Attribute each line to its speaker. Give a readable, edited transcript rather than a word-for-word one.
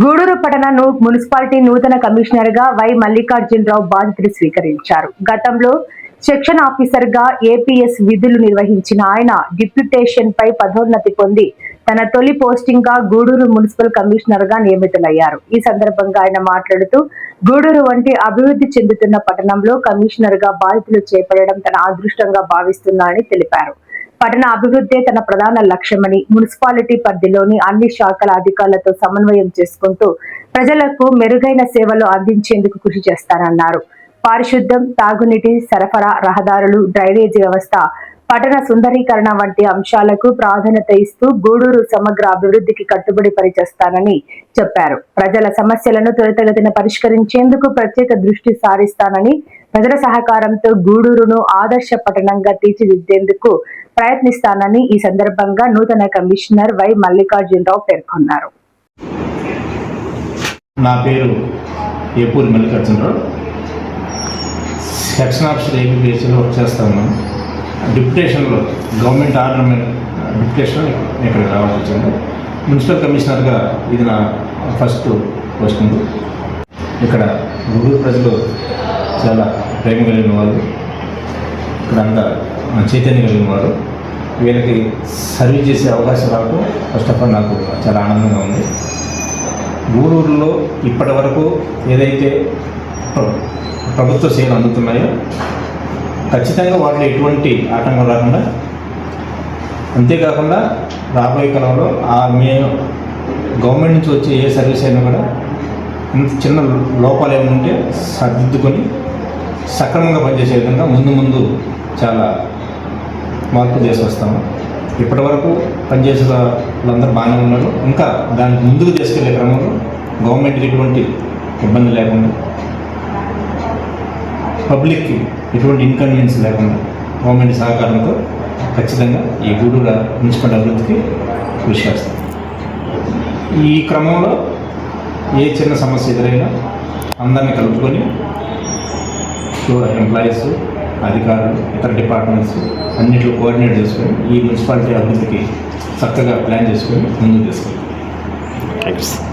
Speaker 1: గూడూరు పట్టణ మున్సిపాలిటీ నూతన కమిషనర్ గా వై మల్లికార్జునరావు బాధ్యతలు స్వీకరించారు. గతంలో సెక్షన్ ఆఫీసర్ గా ఏపీఎస్ విధులు నిర్వహించిన ఆయన డిప్యూటేషన్ పై పదోన్నతి పొంది తన తొలి పోస్టింగ్ గా గూడూరు మున్సిపల్ కమిషనర్ గా నియమితులయ్యారు. ఈ సందర్భంగా ఆయన మాట్లాడుతూ గూడూరు వంటి అభివృద్ధి చెందుతున్న పట్టణంలో కమిషనర్ గా బాధ్యతలు చేపట్టడం తన అదృష్టంగా భావిస్తున్నారని తెలిపారు. పట్టణ అభివృద్ధి తన ప్రధాన లక్ష్యమని, మున్సిపాలిటీ పరిధిలోని అన్ని శాఖల అధికారులతో సమన్వయం చేసుకుంటూ ప్రజలకు మెరుగైన సేవలు అందించేందుకు కృషి చేస్తారన్నారు. పారిశుద్ధ్యం, తాగునీటి సరఫరా, రహదారులు, డ్రైనేజీ వ్యవస్థ, పట్టణ సుందరీకరణ వంటి అంశాలకు ప్రాధాన్యత ఇస్తూ గూడూరు సమగ్ర అభివృద్ధికి కట్టుబడి పనిచేస్తానని చెప్పారు. ప్రజల సమస్యలను త్వరితగతిన పరిష్కరించేందుకు ప్రత్యేక దృష్టి సారిస్తానని, ప్రజల సహకారంతో గూడూరును ఆదర్శ పట్టణంగా తీర్చిదిద్దేందుకు ప్రయత్నిస్తానని ఈ సందర్భంగా నూతన కమిషనర్ వై మల్లికార్జునరావు పేర్కొన్నారు.
Speaker 2: నా పేరు ఏపూరి మల్లికార్జునరావు. సెక్షన్ ఆఫీసర్ ఏపీఎస్లో వర్క్ చేస్తాను. డిప్యుటేషన్లో గవర్నమెంట్ ఆర్డర్ మీద డిప్యుటేషన్ ఇక్కడికి రావాల్సి వచ్చింది. మున్సిపల్ కమిషనర్గా ఇది నా ఫస్ట్ పోస్టింగ్. ఇక్కడ గూడూరు ప్రజలు చాలా ప్రేమ కలిగిన వాళ్ళు, ఇక్కడ అంతా చైతన్యం కలిగిన వారు. వీళ్ళకి సర్వీస్ చేసే అవకాశం రావడం ఫస్ట్ ఆఫ్ ఆల్ నాకు చాలా ఆనందంగా ఉంది. గూడూరులో ఇప్పటి వరకు ఏదైతే ప్రభుత్వ సేవలు అందుతున్నాయో ఖచ్చితంగా వాటిలో ఎటువంటి ఆటంకం రాకుండా, అంతేకాకుండా రాబోయే కాలంలో మేము గవర్నమెంట్ నుంచి వచ్చే ఏ సర్వీస్ అయినా కూడా చిన్న లోపాలు ఏమైనా ఉంటే సర్దిద్దుకొని సక్రమంగా పనిచేసే విధంగా ముందు చాలా మార్పు చేసి వస్తాము. ఇప్పటి వరకు పనిచేసే వాళ్ళందరూ బాగానే ఉన్నారు. ఇంకా దానికి ముందుకు తీసుకెళ్లే క్రమంలో గవర్నమెంట్కి ఎటువంటి ఇబ్బంది లేకుండా, పబ్లిక్కి ఎటువంటి ఇన్కన్వీనియన్స్ లేకుండా గవర్నమెంట్ సహకారంతో ఖచ్చితంగా ఈ గూడూరు మున్సిపల్ అభివృద్ధికి కృషి చేస్తాం. ఈ క్రమంలో ఏ చిన్న సమస్య ఎదురైనా అందరినీ కలుపుకొని ఎంప్లాయీస్, అధికారులు, ఇతర డిపార్ట్మెంట్స్ అన్నింటిలో కోఆర్డినేట్ చేసుకొని ఈ మున్సిపాలిటీ అభివృద్ధికి చక్కగా ప్లాన్ చేసుకొని ముందుకు తీసుకెళ్తాం.